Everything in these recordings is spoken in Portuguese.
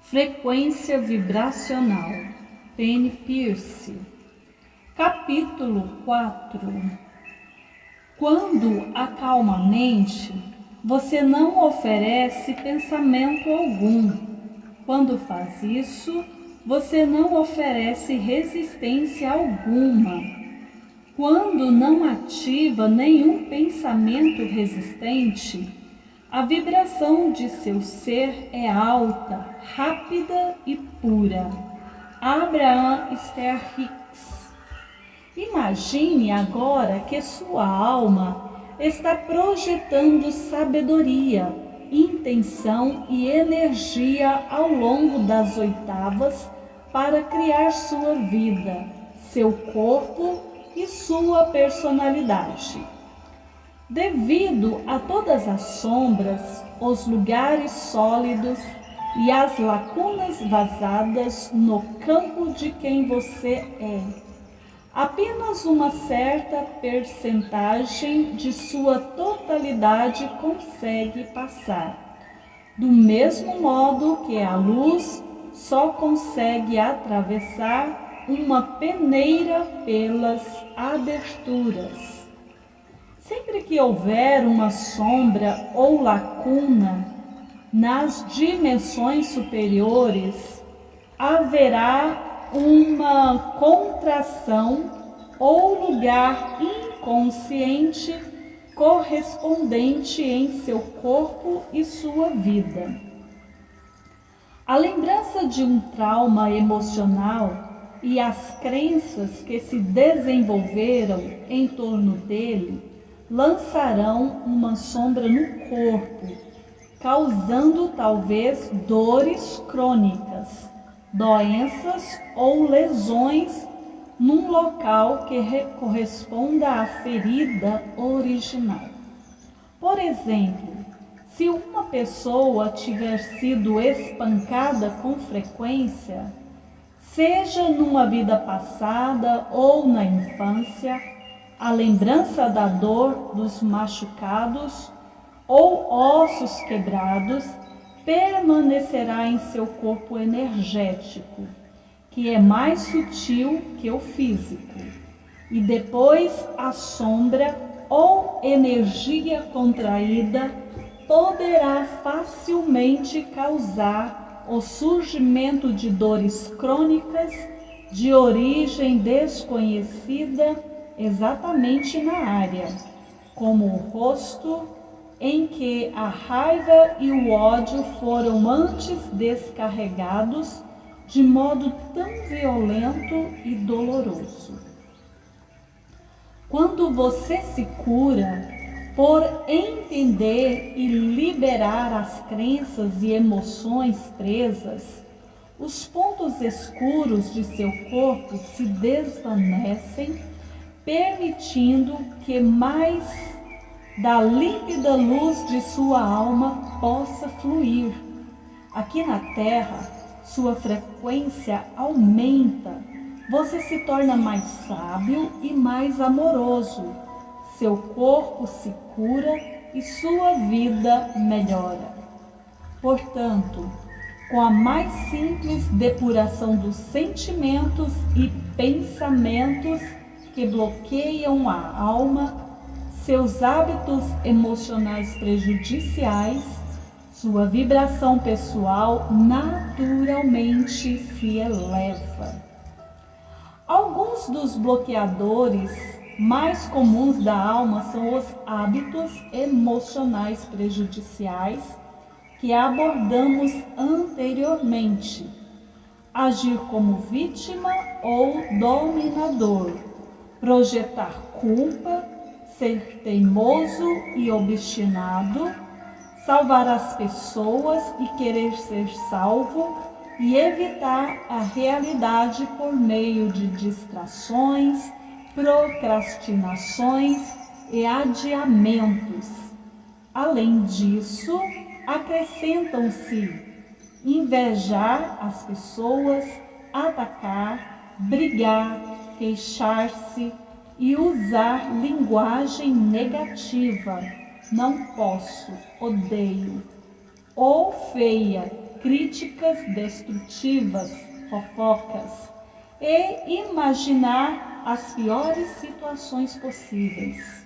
Frequência vibracional. Penny Peirce. Capítulo 4. Quando acalma a mente, você não oferece pensamento algum. Quando faz isso, você não oferece resistência alguma. Quando não ativa nenhum pensamento resistente, a vibração de seu ser é alta, rápida e pura. Abraham Stern Hicks. Imagine agora que sua alma está projetando sabedoria, intenção e energia ao longo das oitavas para criar sua vida, seu corpo e sua personalidade. Devido a todas as sombras, os lugares sólidos e as lacunas vazadas no campo de quem você é, apenas uma certa percentagem de sua totalidade consegue passar. Do mesmo modo que a luz só consegue atravessar uma peneira pelas aberturas. Sempre que houver uma sombra ou lacuna nas dimensões superiores, haverá uma contração ou lugar inconsciente correspondente em seu corpo e sua vida. A lembrança de um trauma emocional e as crenças que se desenvolveram em torno dele lançarão uma sombra no corpo, causando talvez dores crônicas, doenças ou lesões num local que corresponda à ferida original. Por exemplo, se uma pessoa tiver sido espancada com frequência, seja numa vida passada ou na infância, a lembrança da dor dos machucados ou ossos quebrados permanecerá em seu corpo energético, que é mais sutil que o físico, e depois a sombra ou energia contraída poderá facilmente causar o surgimento de dores crônicas de origem desconhecida exatamente na área, como o rosto, em que a raiva e o ódio foram antes descarregados de modo tão violento e doloroso. Quando você se cura por entender e liberar as crenças e emoções presas, os pontos escuros de seu corpo se desvanecem, permitindo que mais da límpida luz de sua alma possa fluir. Aqui na Terra, sua frequência aumenta, você se torna mais sábio e mais amoroso, seu corpo se cura e sua vida melhora. Portanto, com a mais simples depuração dos sentimentos e pensamentos que bloqueiam a alma, seus hábitos emocionais prejudiciais, sua vibração pessoal naturalmente se eleva. Alguns dos bloqueadores mais comuns da alma são os hábitos emocionais prejudiciais que abordamos anteriormente: agir como vítima ou dominador, projetar culpa, ser teimoso e obstinado, salvar as pessoas e querer ser salvo e evitar a realidade por meio de distrações, procrastinações e adiamentos. Além disso, acrescentam-se invejar as pessoas, atacar, brigar, queixar-se e usar linguagem negativa, não posso, odeio, ou feia, críticas destrutivas, fofocas, e imaginar as piores situações possíveis.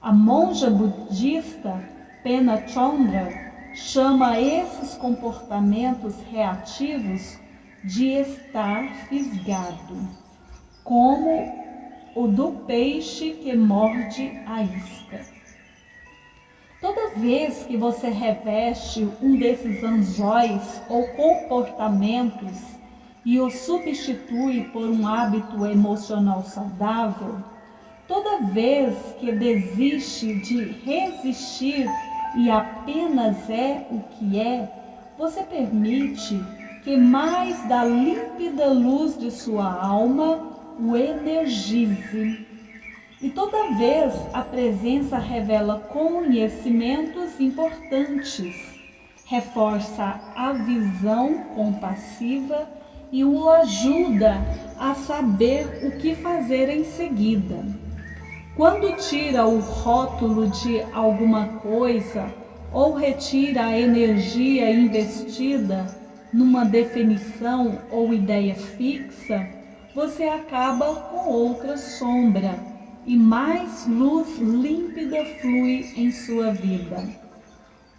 A monja budista Pema Chödrön chama esses comportamentos reativos de estar fisgado, como o do peixe que morde a isca. Toda vez que você reveste um desses anzóis ou comportamentos e o substitui por um hábito emocional saudável, toda vez que desiste de resistir e apenas é o que é, você permite que mais da límpida luz de sua alma o energize. E toda vez a presença revela conhecimentos importantes, reforça a visão compassiva e o ajuda a saber o que fazer em seguida. Quando tira o rótulo de alguma coisa ou retira a energia investida numa definição ou ideia fixa, você acaba com outra sombra e mais luz límpida flui em sua vida.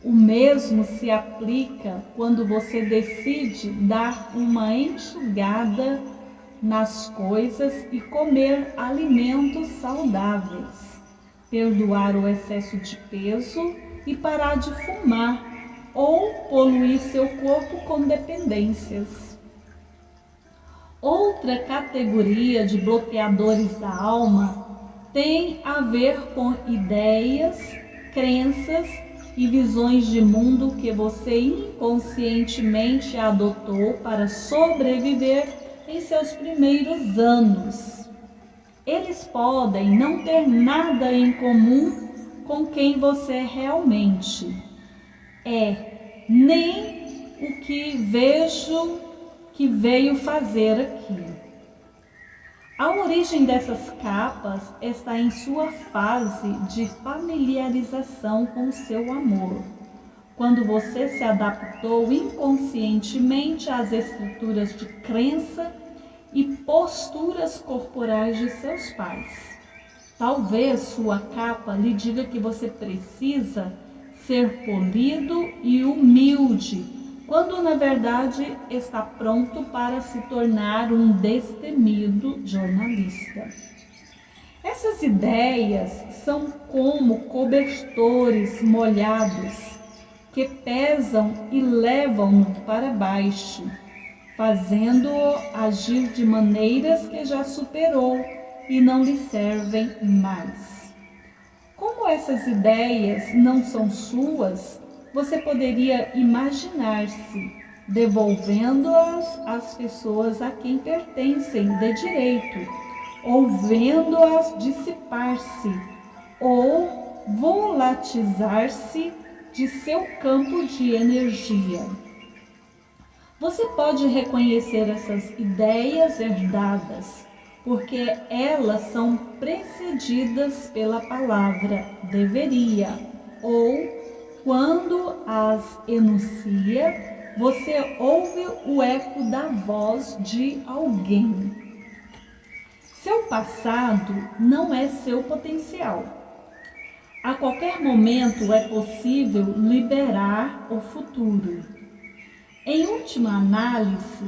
O mesmo se aplica quando você decide dar uma enxugada nas coisas e comer alimentos saudáveis, perdoar o excesso de peso e parar de fumar ou poluir seu corpo com dependências. Outra categoria de bloqueadores da alma tem a ver com ideias, crenças e visões de mundo que você inconscientemente adotou para sobreviver em seus primeiros anos. Eles podem não ter nada em comum com quem você realmente é, nem o que vejo que veio fazer aqui. A origem dessas capas está em sua fase de familiarização com o seu amor, quando você se adaptou inconscientemente às estruturas de crença e posturas corporais de seus pais. Talvez sua capa lhe diga que você precisa ser polido e humilde, quando na verdade está pronto para se tornar um destemido jornalista. Essas ideias são como cobertores molhados que pesam e levam-no para baixo, fazendo-o agir de maneiras que já superou e não lhe servem mais. Como essas ideias não são suas, você poderia imaginar-se devolvendo-as às pessoas a quem pertencem de direito, ou vendo-as dissipar-se, ou volatilizar-se de seu campo de energia. Você pode reconhecer essas ideias herdadas, porque elas são precedidas pela palavra deveria, ou quando as enuncia, você ouve o eco da voz de alguém. Seu passado não é seu potencial. A qualquer momento é possível liberar o futuro. Em última análise,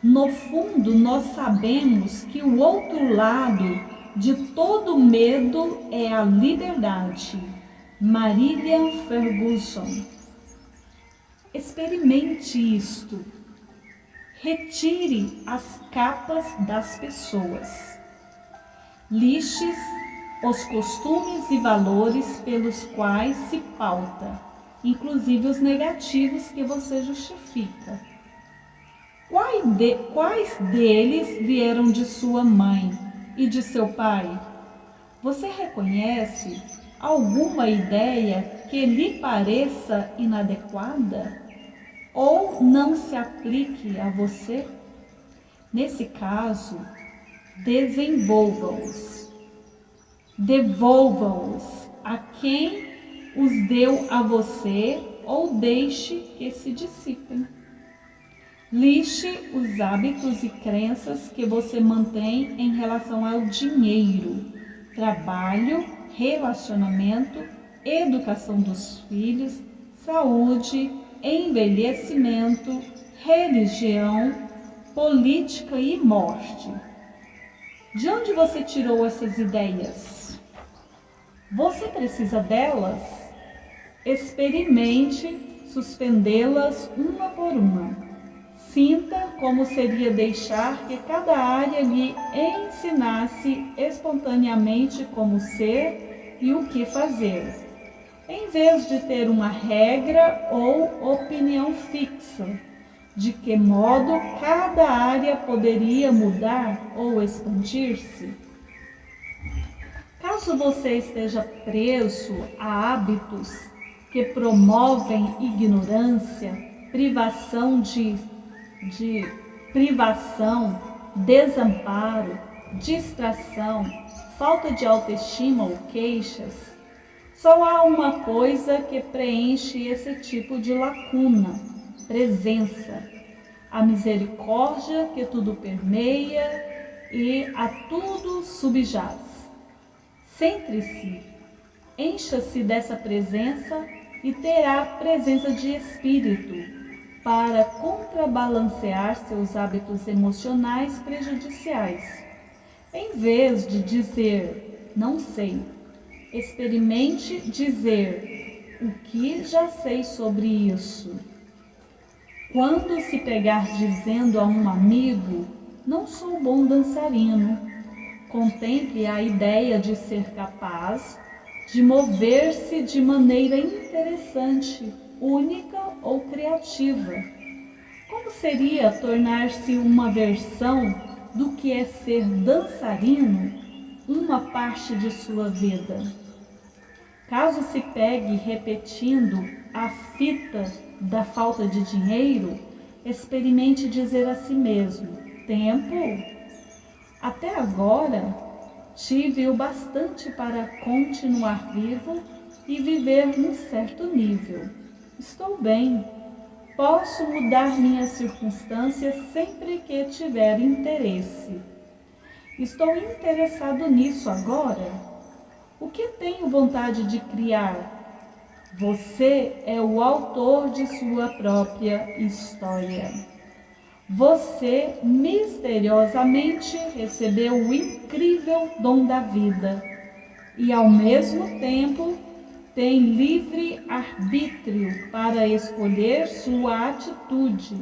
no fundo nós sabemos que o outro lado de todo medo é a liberdade. Marília Ferguson. Experimente isto. Retire as capas das pessoas. Lixe os costumes e valores pelos quais se pauta, inclusive os negativos que você justifica. Quais deles vieram de sua mãe e de seu pai? Você reconhece alguma ideia que lhe pareça inadequada ou não se aplique a você? Nesse caso, desenvolva-os. Devolva-os a quem os deu a você ou deixe que se dissipem. Lixe os hábitos e crenças que você mantém em relação ao dinheiro, trabalho, relacionamento, educação dos filhos, saúde, envelhecimento, religião, política e morte. De onde você tirou essas ideias? Você precisa delas? Experimente suspendê-las uma por uma. Sinta como seria deixar que cada área lhe ensinasse espontaneamente como ser e o que fazer, em vez de ter uma regra ou opinião fixa de que modo cada área poderia mudar ou expandir-se. Caso você esteja preso a hábitos que promovem ignorância, privação, desamparo, distração, falta de autoestima ou queixas, só há uma coisa que preenche esse tipo de lacuna: presença, a misericórdia que tudo permeia e a tudo subjaz. Centre-se, encha-se dessa presença e terá presença de espírito para contrabalancear seus hábitos emocionais prejudiciais. Em vez de dizer, não sei, experimente dizer, o que já sei sobre isso. Quando se pegar dizendo a um amigo, não sou bom dançarino, contemple a ideia de ser capaz de mover-se de maneira interessante, única ou criativa. Como seria tornar-se uma versão do que é ser dançarino uma parte de sua vida? Caso se pegue repetindo a fita da falta de dinheiro, experimente dizer a si mesmo: tempo? Até agora tive o bastante para continuar vivo e viver num certo nível. Estou bem. Posso mudar minhas circunstâncias sempre que tiver interesse. Estou interessado nisso agora. O que tenho vontade de criar? Você é o autor de sua própria história. Você misteriosamente recebeu o incrível dom da vida e, ao mesmo tempo, tem livre arbítrio para escolher sua atitude,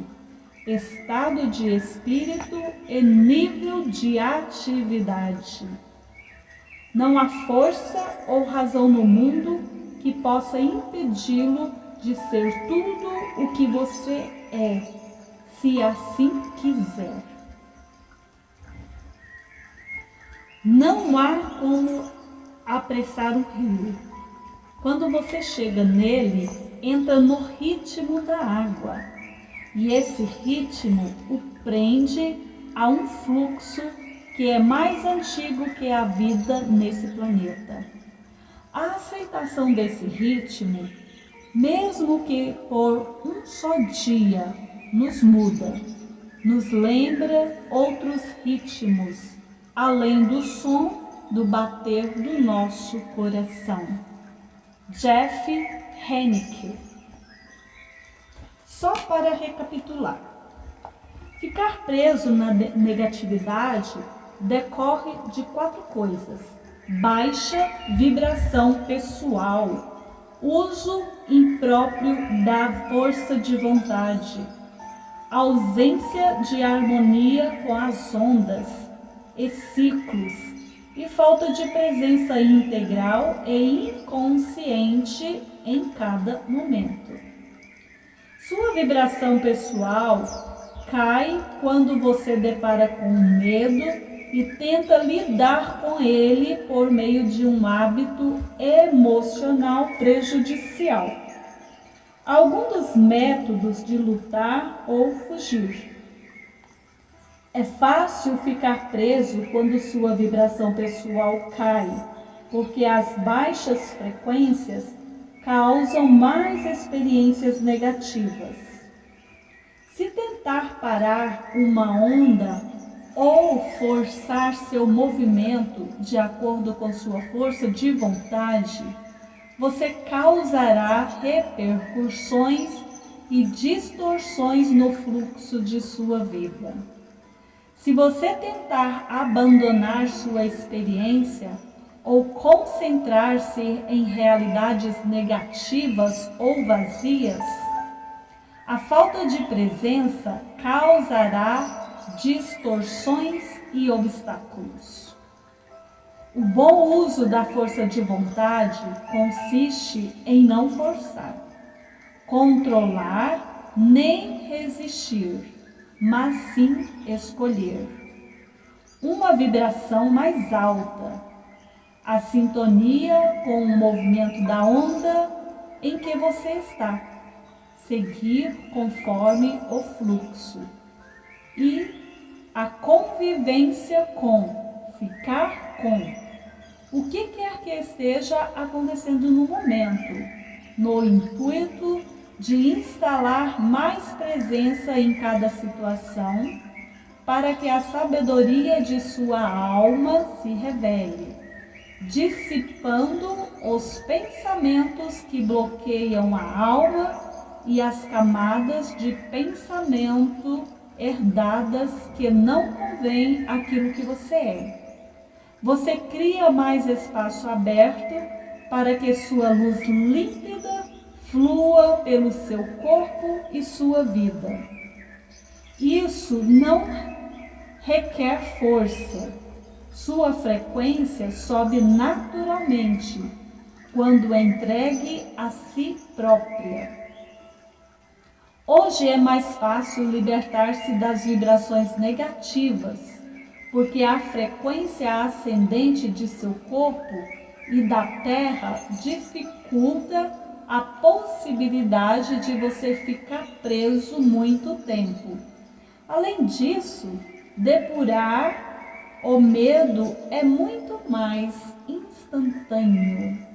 estado de espírito e nível de atividade. Não há força ou razão no mundo que possa impedi-lo de ser tudo o que você é, se assim quiser. Não há como apressar o rio. Quando você chega nele, entra no ritmo da água. E esse ritmo o prende a um fluxo que é mais antigo que a vida nesse planeta. A aceitação desse ritmo, mesmo que por um só dia, nos muda, nos lembra outros ritmos, além do som do bater do nosso coração. Jeff Hennick. Só para recapitular, ficar preso na negatividade decorre de 4 coisas: baixa vibração pessoal, uso impróprio da força de vontade, ausência de harmonia com as ondas e ciclos e falta de presença integral e inconsciente em cada momento. Sua vibração pessoal cai quando você depara com medo e tenta lidar com ele por meio de um hábito emocional prejudicial. Alguns dos métodos de lutar ou fugir. É fácil ficar preso quando sua vibração pessoal cai, porque as baixas frequências causam mais experiências negativas. Se tentar parar uma onda ou forçar seu movimento de acordo com sua força de vontade, você causará repercussões e distorções no fluxo de sua vida. Se você tentar abandonar sua experiência ou concentrar-se em realidades negativas ou vazias, a falta de presença causará distorções e obstáculos. O bom uso da força de vontade consiste em não forçar, controlar nem resistir, mas sim escolher uma vibração mais alta, a sintonia com o movimento da onda em que você está, seguir conforme o fluxo e a convivência com, ficar com o que quer que esteja acontecendo no momento, no intuito de instalar mais presença em cada situação, para que a sabedoria de sua alma se revele, dissipando os pensamentos que bloqueiam a alma e as camadas de pensamento herdadas que não convém àquilo que você é. Você cria mais espaço aberto para que sua luz límpida flua pelo seu corpo e sua vida. Isso não requer força. Sua frequência sobe naturalmente quando é entregue a si própria. Hoje é mais fácil libertar-se das vibrações negativas, porque a frequência ascendente de seu corpo e da Terra dificulta a possibilidade de você ficar preso muito tempo. Além disso, depurar o medo é muito mais instantâneo.